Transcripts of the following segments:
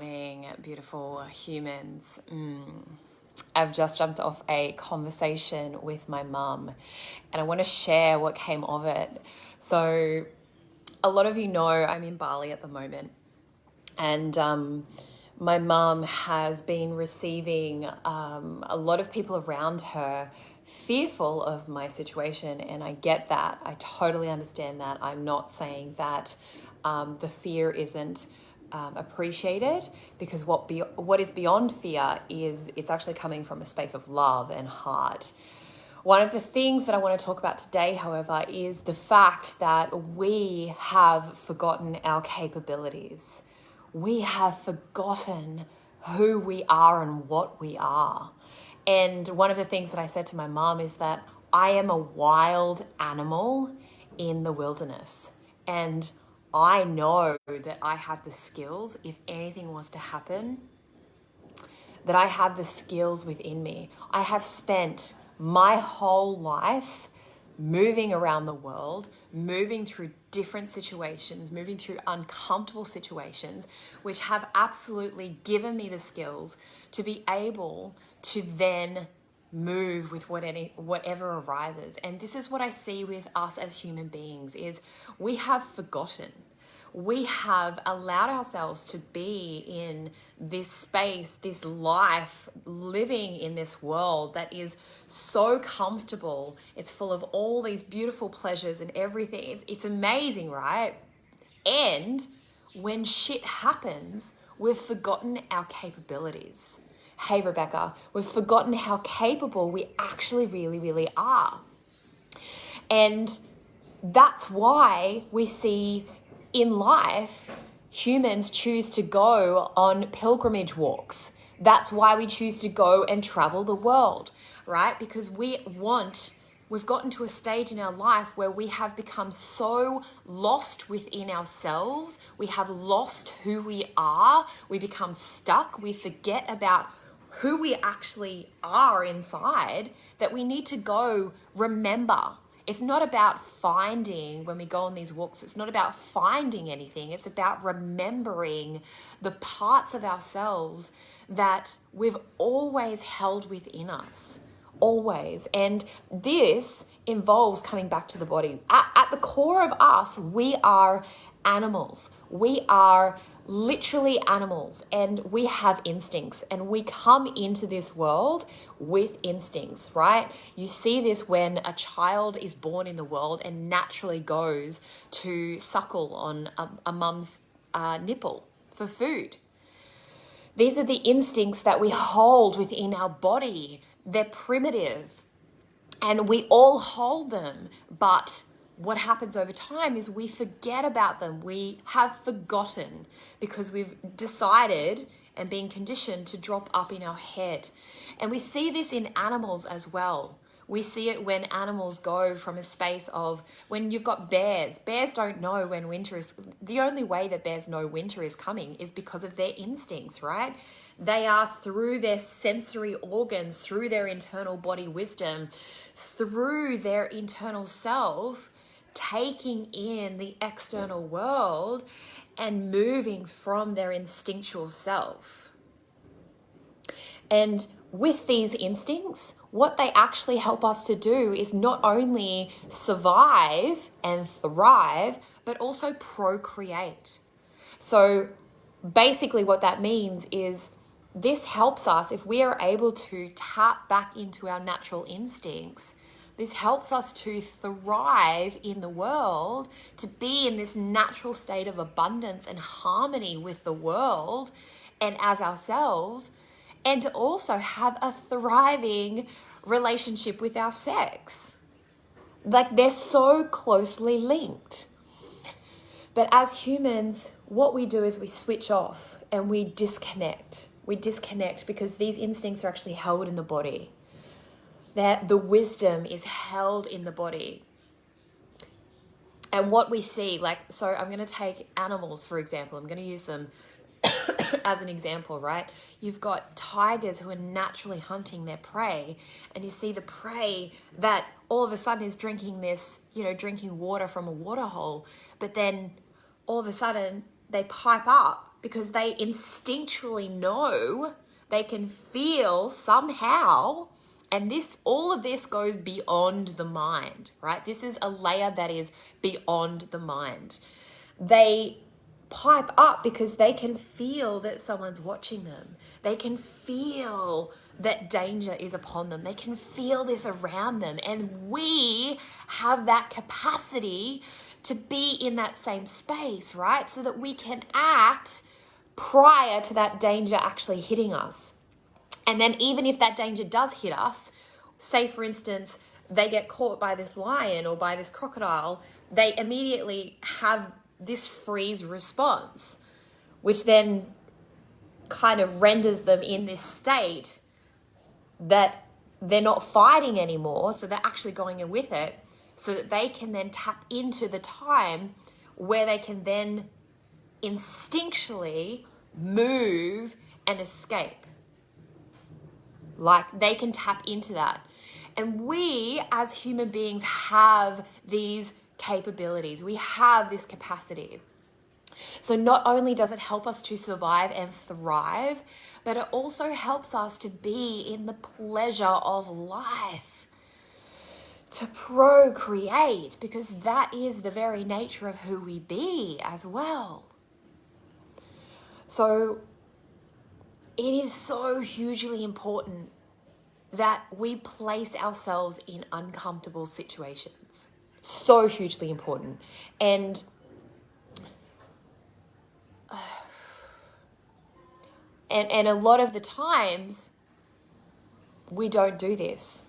morning, beautiful humans. I've just jumped off a conversation with my mum and I want to share what came of it. So a lot of you know I'm in Bali at the moment, and my mum has been receiving a lot of people around her fearful of my situation, and I get that. I totally understand that. I'm not saying that the fear isn't appreciated, because what is beyond fear is it's actually coming from a space of love and heart. One of the things that I want to talk about today, however, is the fact that we have forgotten our capabilities. We have forgotten who we are and what we are. And one of the things that I said to my mom is that I am a wild animal in the wilderness. And I know that I have the skills, if anything was to happen, that I have the skills within me. I have spent my whole life moving around the world, moving through different situations, moving through uncomfortable situations, which have absolutely given me the skills to be able to then move with whatever arises. And this is what I see with us as human beings, is we have forgotten. We have allowed ourselves to be in this space, this life, living in this world that is so comfortable. It's full of all these beautiful pleasures and everything. It's amazing, right? And when shit happens, we've forgotten our capabilities. Hey, Rebecca, we've forgotten how capable we actually really, really are. And that's why we see in life, humans choose to go on pilgrimage walks. That's why we choose to go and travel the world, right? Because we've gotten to a stage in our life where we have become so lost within ourselves. We have lost who we are. We become stuck. We forget about who we actually are inside, that we need to go remember. It's not about finding, when we go on these walks, it's not about finding anything. It's about remembering the parts of ourselves that we've always held within us, always. And this involves coming back to the body. At the core of us, we are animals. We are literally animals, and we have instincts, and we come into this world with instincts, right? You see this when a child is born in the world and naturally goes to suckle on a mum's nipple for food. These are the instincts that we hold within our body. They're primitive and we all hold them, but what happens over time is we forget about them. We have forgotten because we've decided and been conditioned to drop up in our head. And we see this in animals as well. We see it when animals go from a space of, when you've got bears. Bears don't know when winter is, the only way that bears know winter is coming is because of their instincts, right? They are, through their sensory organs, through their internal body wisdom, through their internal self, taking in the external world and moving from their instinctual self. And with these instincts, what they actually help us to do is not only survive and thrive, but also procreate. So basically what that means is this helps us, if we are able to tap back into our natural instincts, this helps us to thrive in the world, to be in this natural state of abundance and harmony with the world and as ourselves, and to also have a thriving relationship with our sex. Like, they're so closely linked. But as humans, what we do is we switch off and we disconnect. We disconnect because these instincts are actually held in the body. That the wisdom is held in the body. And what we see, so I'm going to take animals, for example. I'm going to use them as an example, right? You've got tigers who are naturally hunting their prey, and you see the prey that all of a sudden is drinking water from a water hole, but then all of a sudden they pipe up because they instinctually know, they can feel somehow, and all of this goes beyond the mind, right? This is a layer that is beyond the mind. They pipe up because they can feel that someone's watching them. They can feel that danger is upon them. They can feel this around them. And we have that capacity to be in that same space, right? So that we can act prior to that danger actually hitting us. And then even if that danger does hit us, say for instance, they get caught by this lion or by this crocodile, they immediately have this freeze response, which then kind of renders them in this state that they're not fighting anymore. So they're actually going in with it so that they can then tap into the time where they can then instinctually move and escape. Like they can tap into that. And we as human beings have these capabilities. We have this capacity. So not only does it help us to survive and thrive, but it also helps us to be in the pleasure of life, to procreate, because that is the very nature of who we be as well. So it is so hugely important that we place ourselves in uncomfortable situations. So hugely important. And a lot of the times we don't do this.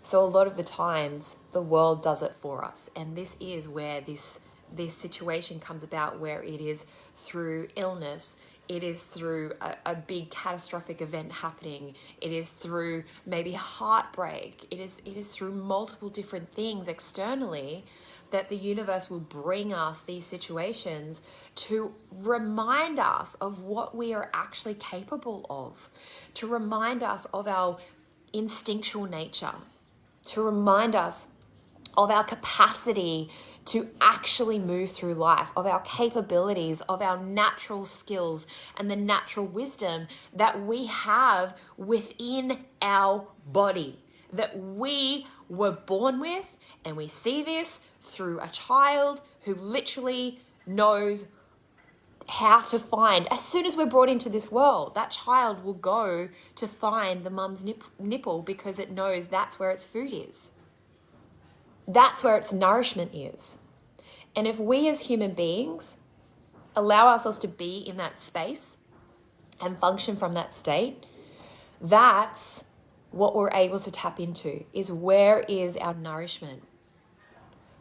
So a lot of the times the world does it for us. And this is where this situation comes about, where it is through illness, it is through a big catastrophic event happening, it is through maybe heartbreak, it is through multiple different things externally that the universe will bring us these situations to remind us of what we are actually capable of, to remind us of our instinctual nature, to remind us of our capacity to actually move through life, of our capabilities, of our natural skills and the natural wisdom that we have within our body, that we were born with. And we see this through a child who literally knows how to find, as soon as we're brought into this world, that child will go to find the mum's nipple because it knows that's where its food is. That's where its nourishment is. And if we as human beings allow ourselves to be in that space and function from that state, that's what we're able to tap into, is where is our nourishment?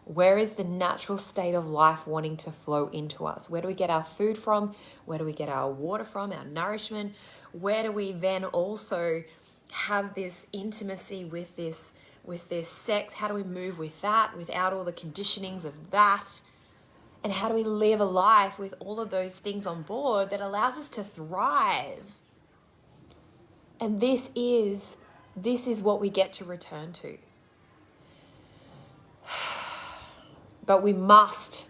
Where is the natural state of life wanting to flow into us? Where do we get our food from? Where do we get our water from, our nourishment? Where do we then also have this intimacy with this sex? How do we move with that without all the conditionings of that? And how do we live a life with all of those things on board that allows us to thrive? And this is what we get to return to. But we must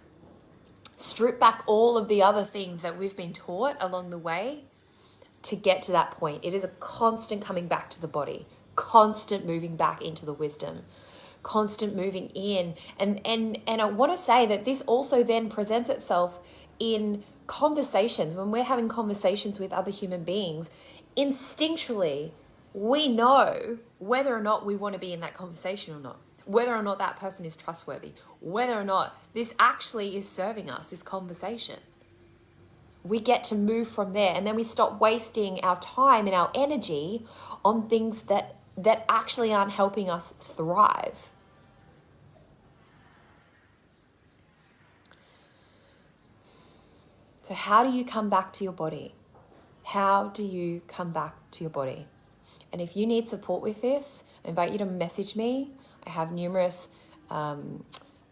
strip back all of the other things that we've been taught along the way to get to that point. It is a constant coming back to the body, constant moving back into the wisdom, constant moving in. And I want to say that this also then presents itself in conversations. When we're having conversations with other human beings, instinctually, we know whether or not we want to be in that conversation or not, whether or not that person is trustworthy, whether or not this actually is serving us, this conversation. We get to move from there, and then we stop wasting our time and our energy on things that actually aren't helping us thrive. So how do you come back to your body? How do you come back to your body? And if you need support with this, I invite you to message me. I have numerous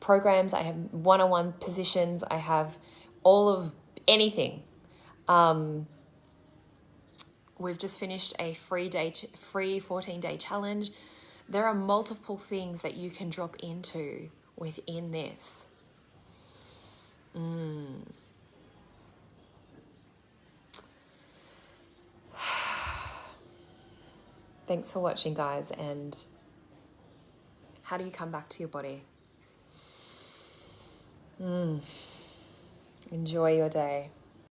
programs. I have one-on-one positions. I have all of anything. We've just finished a free 14-day challenge. There are multiple things that you can drop into within this. Thanks for watching, guys. And how do you come back to your body? Enjoy your day.